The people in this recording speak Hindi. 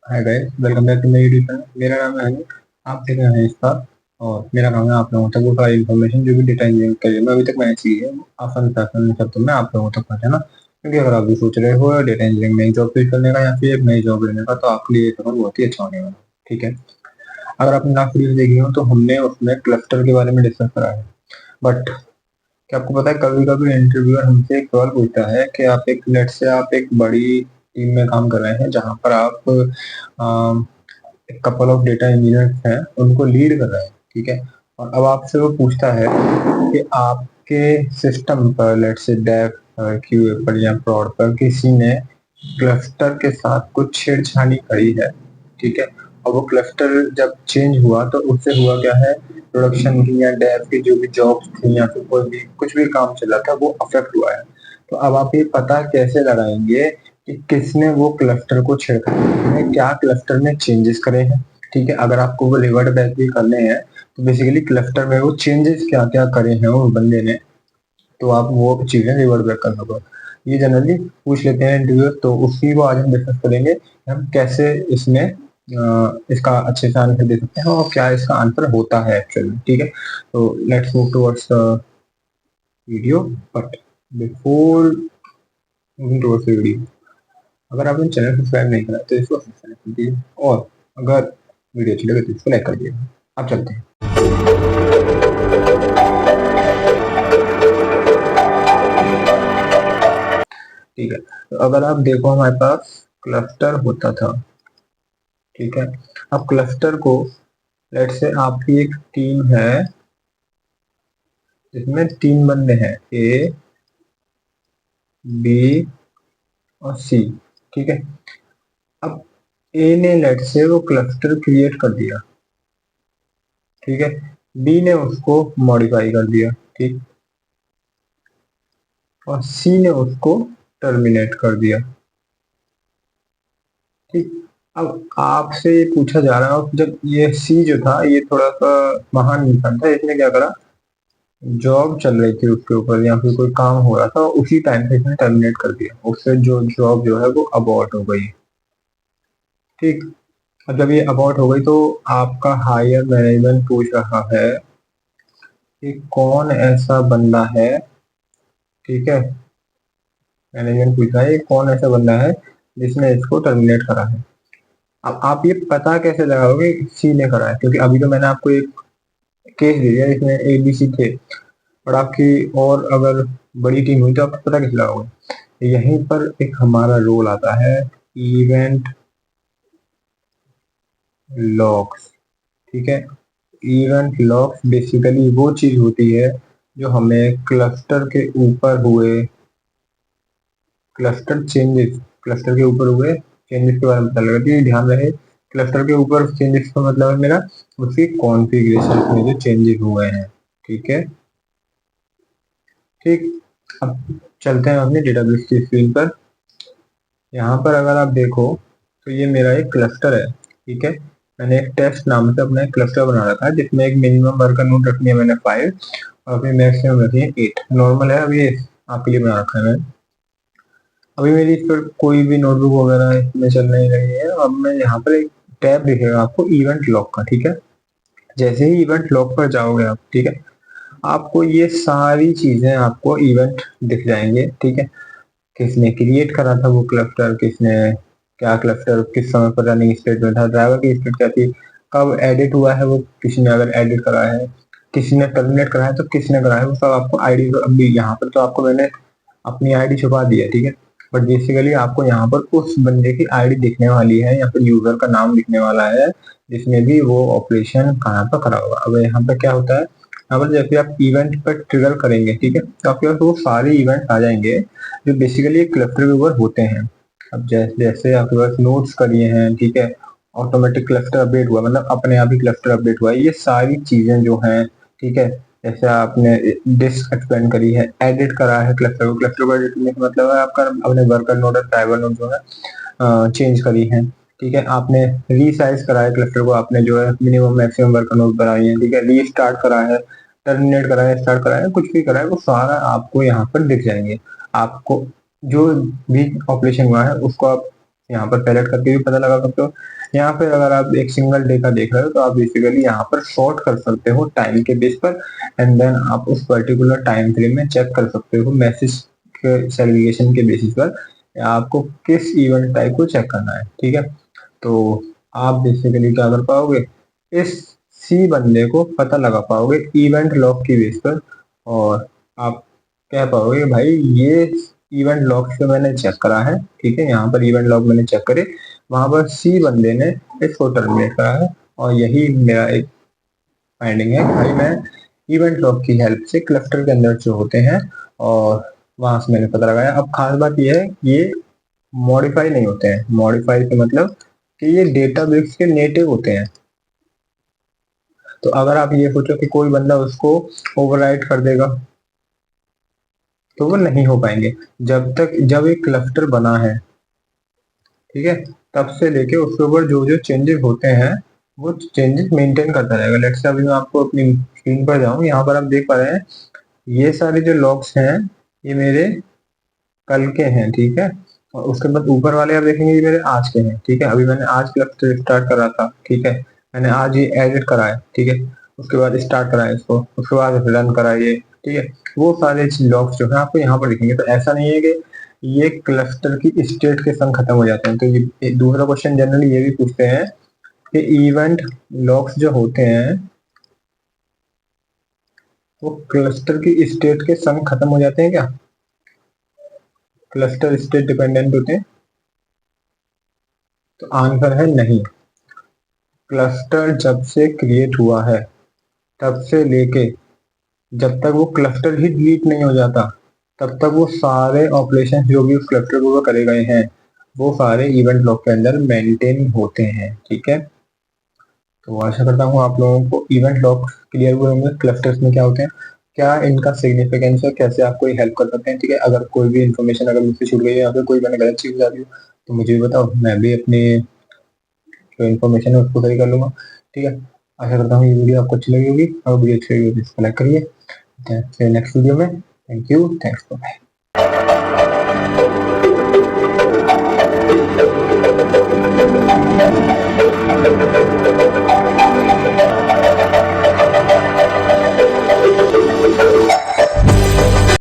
Hi guys, welcome back to my YouTube channel. मेरा नाम है अनिल। आप देख रहे हैं इसका। और मेरा काम है आप लोगों तक वो सारी इन्फॉर्मेशन जो भी डेटा इंजीनियरिंग करियर में अभी तक मैंने की है आसान से आसान शब्दों में आप लोगों तक पहुंचाना। क्योंकि अगर आप भी सोच रहे हो डेटा इंजीनियरिंग में जॉब स्विच करने का या फिर एक नई जॉब लेने का, तो आपके लिए ये सफर बहुत ही अच्छा होने वाला है। ठीक है। अगर आपने लास्ट वीडियो देखी हो तो हमने उसमें क्लस्टर के बारे में डिस्कस करा है। बट क्या आपको पता है, कभी कभी इंटरव्यूअर हमसे एक सवाल पूछता है कि आप एक लेट से आप एक बड़ी टीम में काम कर रहे हैं जहां पर आप एक कपल ऑफ डेटा इंजीनियर्स हैं, उनको लीड कर रहे हैं। ठीक है। और अब आपसे वो पूछता है कि आपके सिस्टम पर, लेट से डेव क्यूए पर या प्रॉड पर किसी ने क्लस्टर के साथ कुछ छेड़छाड़ी करी है। ठीक है। और वो क्लस्टर जब चेंज हुआ तो उससे हुआ क्या है, प्रोडक्शन की या डेव की जो भी जॉब्स थी या फिर कोई भी कुछ भी काम चल रहा था वो अफेक्ट हुआ है। तो अब आप ये पता कैसे लगाएंगे कि किसने वो क्लस्टर को छेड़खानी है, क्या क्लस्टर में चेंजेस करे हैं। ठीक है। अगर आपको वो रिवर्ट बैक भी करने हैं तो बेसिकली क्लस्टर में वो चेंजेस क्या क्या करे हैं उस बंदे ने, तो आप वो चीजें रिवर्ट बैक कर सको। ये जनरली पूछ लेते हैं इंटरव्यू, तो उसी को आज हम डिस्कस करेंगे कि हम कैसे इसमें इसका अच्छे से आंसर दे सकते हैं और क्या इसका आंसर होता है एक्चुअली। ठीक है। तो let's move towards the video. But before moving towards the video, अगर आपने चैनल सब्सक्राइब नहीं करा तो इसको सब्सक्राइब कर दीजिए, और अगर वीडियो अच्छी लगे तो इसको लाइक कर दीजिए। अब चलते हैं। ठीक है। तो अगर आप देखो, हमारे पास क्लस्टर होता था। ठीक है। अब क्लस्टर को, लेट से आपकी एक टीम है जिसमें तीन बंदे हैं, ए, बी और सी। ठीक है। अब ए ने लेट से वो क्लस्टर क्रिएट कर दिया। ठीक है। बी ने उसको मॉडिफाई कर दिया। ठीक। और सी ने उसको टर्मिनेट कर दिया। ठीक। अब आपसे ये पूछा जा रहा है, जब ये सी जो था ये थोड़ा सा महान इंसान था, इसने क्या करा, जॉब चल रही थी उसके ऊपर या फिर कोई काम हो रहा था, उसी टाइम पे इसने टर्मिनेट कर दिया, उससे जो जॉब जो है वो अबॉर्ट हो गई। ठीक। अब जब ये अबॉर्ट हो गई तो आपका हायर मैनेजमेंट पूछ रहा है कि कौन ऐसा बंदा है। ठीक है। मैनेजमेंट पूछ रहा है कौन ऐसा बंदा है जिसने इसको टर्मिनेट करा है। अब आप ये पता कैसे लगाओगे सी ने करा है, क्योंकि अभी तो मैंने आपको एक केस दे दिया जिसमें ए बी सी थे, और आपकी और अगर बड़ी टीम हुई तो आप पता कैसे लगाओगे। यहीं पर एक हमारा रोल आता है, इवेंट लॉग्स। ठीक है। इवेंट लॉग्स बेसिकली वो चीज होती है जो हमें क्लस्टर के ऊपर हुए क्लस्टर चेंजेस क्लस्टर के ऊपर हुए चेंजेस के बारे में पता लगाती है। ध्यान रहे, क्लस्टर के ऊपर चेंजेस का मतलब है मेरा उसकी कॉन्फ़िगरेशन में जो चेंजेस हुए हैं। ठीक है। ठीक। अब चलते हैं अपने डेटाबेस की स्क्रीन पर। यहाँ पर अगर आप देखो तो ये मेरा एक क्लस्टर है। ठीक है। मैंने एक टेस्ट नाम से अपना एक क्लस्टर बना रखा है जिसमें एक मिनिमम वर्कर नोट रखनी है मैंने 5, और फिर मैक्सिमम रखनी है 8। नॉर्मल है, अभी आपके लिए बना रखा है मैंने। अभी मेरी इस पर कोई भी नोटबुक वगैरह इसमें चल नहीं रही है। अब मैं यहाँ पर एक टैब दिखेगा आपको इवेंट लॉग का। ठीक है। जैसे ही इवेंट लॉग पर जाओगे आप, ठीक है, आपको ये सारी चीजें आपको इवेंट दिख जाएंगे। ठीक है। किसने क्रिएट करा था वो क्लस्टर, किसने क्या क्लस्टर किस समय पर रनिंग स्टेट में था, ड्राइवर की स्टेट क्या थी, कब एडिट हुआ है वो, किसी ने अगर एडिट करा है, किसी ने टर्मिनेट करा है तो किसने करा है, वो सब आपको आईडी। अभी यहाँ पर तो आपको मैंने अपनी आईडी छुपा दी है। ठीक है। बट बेसिकली आपको यहाँ पर उस बंदे की आईडी दिखने वाली है या फिर यूजर का नाम दिखने वाला है जिसने भी वो ऑपरेशन कहाँ पर करा होगा। अब यहाँ पर क्या होता है, यहाँ पर जैसे आप इवेंट पर ट्रिगर करेंगे, ठीक है, तो आपके पास वो सारे इवेंट आ जाएंगे जो बेसिकली एक क्लस्टर के ऊपर होते हैं। अब जैसे जैसे आपके पास नोट्स करिए हैं, ठीक है, ऑटोमेटिक क्लस्टर अपडेट हुआ, मतलब अपने आप ही क्लस्टर अपडेट हुआ है, ये सारी चीजें जो हैं। ठीक है। जैसे आपने डिस्क एक्सपेंड करी है, एडिट करा है क्लस्टर को, क्लस्टर को एडिट करने का मतलब है आपका अपने वर्कर नोड और ड्राइवर नोड जो है चेंज करी है। ठीक है। आपने रीसाइज करा है क्लस्टर को, आपने जो है मिनिमम मैक्सिमम वर्कर नोड बनाई है। ठीक है। रीस्टार्ट करा है, टर्मिनेट करा है, स्टार्ट करा है, कुछ भी करा है, वो सारा आपको यहाँ पर दिख जाएंगे। आपको जो भी ऑपरेशन हुआ है उसको आप यहाँ पर पैलेट करके भी पता लगा सकते हो। यहाँ पर अगर आप एक सिंगल डे का देख रहे हो तो आप बेसिकली यहाँ पर शॉर्ट कर सकते हो टाइम के बेस पर, एंड देन आप उस पर्टिकुलर टाइम फ्रेम में चेक कर सकते हो मैसेज के सेग्रीगेशन के बेसिस पर आपको किस इवेंट टाइप को चेक करना है। ठीक है, तो आप बेसिकली क्या कर पाओगे, इस सी बंदे को पता लगा पाओगे इवेंट लॉग की बेस पर, और आप कह पाओगे भाई ये इवेंट लॉग से मैंने चेक करा है। ठीक है, यहाँ पर इवेंट लॉग मैंने चेक करे, वहां पर सी बंदे ने इसको टर्मिनेट करा है, और यही मेरा एक फाइंडिंग है कि भाई मैं इवेंट लॉग की हेल्प से क्लस्टर के अंदर जो होते हैं और वहां से मैंने पता लगाया। अब खास बात यह है ये मॉडिफाई नहीं होते हैं। मॉडिफाई का मतलब कि ये डेटाबेस के नेटिव होते हैं। तो अगर आप ये सोचो कि कोई बंदा उसको ओवरराइट कर देगा तो वो नहीं हो पाएंगे। जब एक क्लस्टर बना है, ठीक है, तब से लेके उसके ऊपर जो जो चेंजेस होते हैं वो चेंजेस मेंटेन करता रहेगा। लेट्स से अभी मैं आपको अपनी स्क्रीन पर जाऊं, यहाँ पर आप देख पा रहे हैं ये सारे जो लॉग्स हैं ये मेरे कल के हैं। ठीक है, और उसके बाद ऊपर वाले आप देखेंगे ये मेरे आज के हैं। ठीक है, अभी मैंने आज क्लस्टर स्टार्ट करा था। ठीक है, मैंने आज ये एडिट करा है। ठीक है, उसके बाद स्टार्ट करा है इसको, उसके बाद रन करा है ये। ठीक है, वो सारे लॉग्स जो है आपको यहाँ पर दिखेंगे। तो ऐसा नहीं है कि ये क्लस्टर की स्टेट के संग खत्म हो जाते हैं। तो ये दूसरा क्वेश्चन जनरली ये भी पूछते हैं कि इवेंट लॉग्स जो होते हैं वो क्लस्टर की स्टेट के संग खत्म हो जाते हैं क्या? क्लस्टर स्टेट डिपेंडेंट होते हैं? तो आंसर है नहीं। क्लस्टर जब से क्रिएट हुआ है तब से लेके जब तक वो क्लस्टर ही डिलीट नहीं हो जाता तब तक वो सारे ऑपरेशन जो भी उस क्लस्टर को करे गए हैं वो सारे इवेंट लॉग के अंदर मेंटेन होते हैं। ठीक है, तो आशा करता हूँ आप लोगों को इवेंट लॉग क्लियर हुए होंगे, क्लस्टर्स में क्या होते हैं, क्या इनका सिग्निफिकेंस है, कैसे आपको हेल्प कर सकते हैं। ठीक है, अगर कोई भी इन्फॉर्मेशन अगर मुझसे छूट गई है या फिर कोई मैंने गलत चीज बता दी तो मुझे भी बताओ, मैं भी अपनी जो इन्फॉर्मेशन है उसको सही कर लूंगा। ठीक है, आशा करता हूँ ये वीडियो आपको अच्छी लगी होगी। अगर वीडियो अच्छी लगी होगी तो इसको लाइक करिए। नेक्स्ट वीडियो में थैंक यू, थैंक्स फॉर